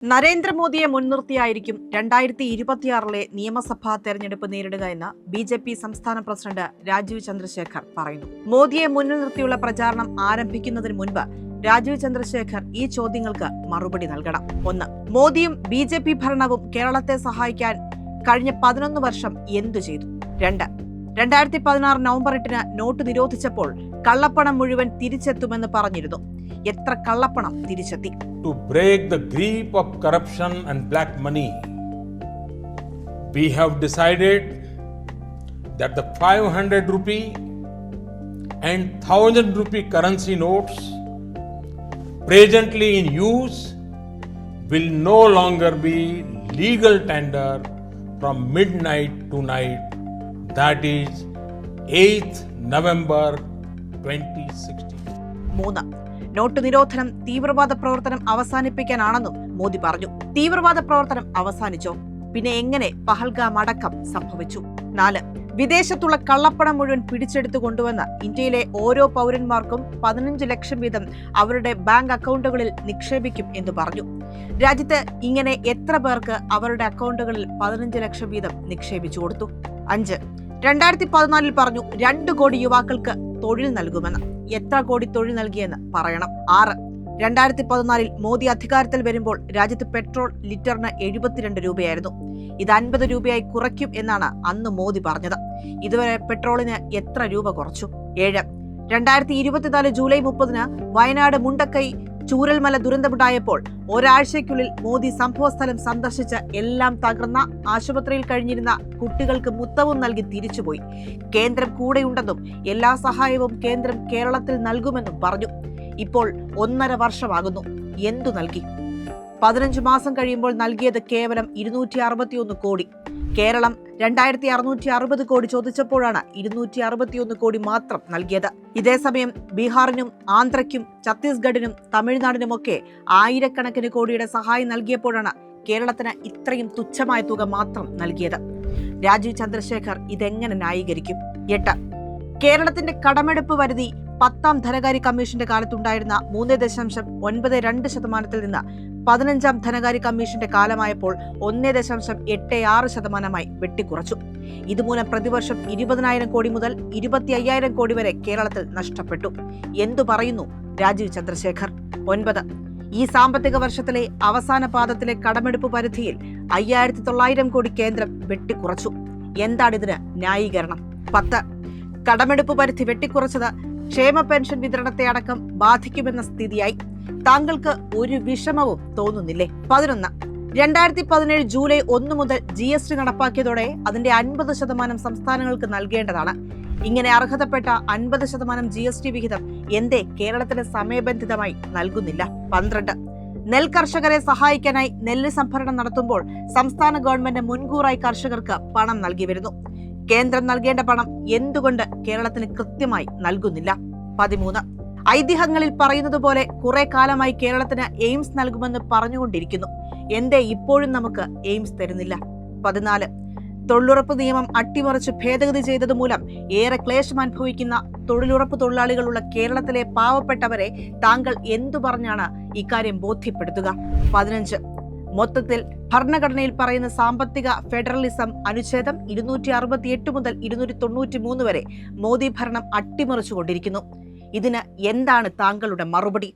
നരേന്ദ്രമോദിയെ മുൻനിർത്തിയായിരിക്കും 2026 നിയമസഭാ തെരഞ്ഞെടുപ്പ് നേരിടുക എന്ന് ബി.ജെ.പി. സംസ്ഥാന പ്രസിഡന്റ് രാജീവ് ചന്ദ്രശേഖർ പറയുന്നു. മോദിയെ മുന്നിൽ നിർത്തിയുള്ള പ്രചാരണം ആരംഭിക്കുന്നതിന് മുൻപ് രാജീവ് ചന്ദ്രശേഖർ ഈ ചോദ്യങ്ങൾക്ക് മറുപടി നൽകണം. 1. മോദിയും ബി.ജെ.പി. ഭരണവും കേരളത്തെ സഹായിക്കാൻ കഴിഞ്ഞ 11 വർഷം എന്തു ചെയ്തു? 2. 2016 നവംബർ 8 നോട്ട് നിരോധിച്ചപ്പോൾ കള്ളപ്പണം മുഴുവൻ തിരിച്ചെത്തുമെന്ന് പറഞ്ഞിരുന്നു. എത്ര കള്ളപ്പണം തിരിച്ചെത്തി? To break the grip of corruption and black money, we have decided that the 500 rupee and 1000 rupee currency notes presently in use will no longer be legal tender from midnight to night, that is 8th November 2016. 3. Not നിരോധനം തീവ്രവാദ പ്രവർത്തനം അവസാനിപ്പിക്കാനാണെന്നും മോദി പറഞ്ഞു. തീവ്രവാദ പ്രവർത്തനം അവസാനിച്ചോ? പിന്നെ എങ്ങനെ പഹൽഗാം അടക്കം സംഭവിച്ചു? 4. വിദേശത്തുള്ള കള്ളപ്പണം മുഴുവൻ പിടിച്ചെടുത്തു കൊണ്ടുവന്ന് ഇന്ത്യയിലെ ഓരോ പൗരന്മാർക്കും 15 ലക്ഷം വീതം അവരുടെ ബാങ്ക് അക്കൗണ്ടുകളിൽ നിക്ഷേപിക്കും എന്ന് പറഞ്ഞു. രാജ്യത്ത് ഇങ്ങനെ എത്ര പേർക്ക് അവരുടെ അക്കൗണ്ടുകളിൽ 15 ലക്ഷം വീതം നിക്ഷേപിച്ചു കൊടുത്തു? 5. 2014 പറഞ്ഞു 2 കോടി യുവാക്കൾക്ക് തൊഴിൽ നൽകുമെന്ന്. എത്ര കോടി തൊഴിൽ നൽകിയെന്ന് പറയണം. 6. 2014 മോദി അധികാരത്തിൽ വരുമ്പോൾ രാജ്യത്ത് പെട്രോൾ ലിറ്ററിന് 72 രൂപയായിരുന്നു. ഇത് 50 രൂപയായി കുറയ്ക്കും എന്നാണ് അന്ന് മോദി പറഞ്ഞത്. ഇതുവരെ പെട്രോളിന് എത്ര രൂപ കുറച്ചു? 7. 2024 ജൂലൈ 30 വയനാട് മുണ്ടക്കൈ ചൂരൽമല ദുരന്തമുണ്ടായപ്പോൾ ഒരാഴ്ചയ്ക്കുള്ളിൽ മോദി സംഭവസ്ഥലം സന്ദർശിച്ച് എല്ലാം തകർന്ന ആശുപത്രിയിൽ കഴിഞ്ഞിരുന്ന കുട്ടികൾക്ക് മുത്തവും നൽകി തിരിച്ചുപോയി. കേന്ദ്രം കൂടെയുണ്ടെന്നും എല്ലാ സഹായവും കേന്ദ്രം കേരളത്തിൽ നൽകുമെന്നും പറഞ്ഞു. ഇപ്പോൾ 1.5 വർഷമാകുന്നു. എന്തു നൽകി? 15 മാസം കഴിയുമ്പോൾ നൽകിയത് കേവലം 261 കോടി. കേരളം 2660 കോടി ചോദിച്ചപ്പോഴാണ് 261 കോടി മാത്രം നൽകിയത്. ഇതേസമയം ബീഹാറിനും ആന്ധ്രയ്ക്കും ഛത്തീസ്ഗഡിനും തമിഴ്നാടിനുമൊക്കെ ആയിരക്കണക്കിന് കോടിയുടെ സഹായം നൽകിയപ്പോഴാണ് കേരളത്തിന് ഇത്രയും തുച്ഛമായ തുക മാത്രം നൽകിയത്. രാജീവ് ചന്ദ്രശേഖർ ഇതെങ്ങനെ ന്യായീകരിക്കും? 8. കേരളത്തിന്റെ കടമെടുപ്പ് പരിധി 10ാം ധനകാര്യ കമ്മീഷന്റെ കാലത്തുണ്ടായിരുന്ന 3.92% നിന്ന് 15ാം ധനകാര്യ കമ്മീഷന്റെ കാലമായപ്പോൾ 1.86% വെട്ടിക്കുറച്ചു. ഇതുമൂലം പ്രതിവർഷം 20,000 കോടി മുതൽ 25,000 കോടി വരെ കേരളത്തിൽ നഷ്ടപ്പെട്ടു. എന്തു പറയുന്നു രാജീവ് ചന്ദ്രശേഖർ? 9. ഈ സാമ്പത്തിക വർഷത്തിലെ അവസാന പാദത്തിലെ കടമെടുപ്പ് പരിധിയിൽ 5,900 കോടി കേന്ദ്രം വെട്ടിക്കുറച്ചു. എന്താണിതിന് ന്യായീകരണം? 10. കടമെടുപ്പ് പരിധി വെട്ടിക്കുറച്ചത് ക്ഷേമ പെൻഷൻ വിതരണത്തെ അടക്കം ബാധിക്കുമെന്ന സ്ഥിതിയായി. താങ്കൾക്ക് ഒരു വിഷമവും തോന്നുന്നില്ലേ? 11. 2017 ജൂലൈ 1 മുതൽ GST നടപ്പാക്കിയതോടെ അതിന്റെ 50% സംസ്ഥാനങ്ങൾക്ക് നൽകേണ്ടതാണ്. ഇങ്ങനെ അർഹതപ്പെട്ട 50% GST വിഹിതം എന്തേ കേരളത്തിന് സമയബന്ധിതമായി നൽകുന്നില്ല? 12. നെൽ കർഷകരെ സഹായിക്കാനായി നെല്ല് സംഭരണം നടത്തുമ്പോൾ സംസ്ഥാന ഗവൺമെന്റ് മുൻകൂറായി കർഷകർക്ക് പണം നൽകി വരുന്നു. കേന്ദ്രം നൽകേണ്ട പണം എന്തുകൊണ്ട് കേരളത്തിന് കൃത്യമായി നൽകുന്നില്ല? 13. ഐതിഹ്യങ്ങളിൽ പറയുന്നത് പോലെ കുറെ കാലമായി കേരളത്തിന് എയിംസ് നൽകുമെന്ന് പറഞ്ഞുകൊണ്ടിരിക്കുന്നു. എന്തേ ഇപ്പോഴും നമുക്ക് എയിംസ് തരുന്നില്ല? 14. തൊഴിലുറപ്പ് നിയമം അട്ടിമറിച്ച് ഭേദഗതി ചെയ്തതുമൂലം ഏറെ ക്ലേശം അനുഭവിക്കുന്ന തൊഴിലുറപ്പ് തൊഴിലാളികളുള്ള കേരളത്തിലെ പാവപ്പെട്ടവരെ താങ്കൾ എന്തു പറഞ്ഞാണ് ഇക്കാര്യം ബോധ്യപ്പെടുത്തുക? 15. മൊത്തത്തിൽ ഭരണഘടനയിൽ പറയുന്ന സാമ്പത്തിക ഫെഡറലിസം അനുച്ഛേദം 268 മുതൽ 293 വരെ മോദി ഭരണം അട്ടിമറിച്ചുകൊണ്ടിരിക്കുന്നു. ഇതിന് എന്താണ് താങ്കളുടെ മറുപടി?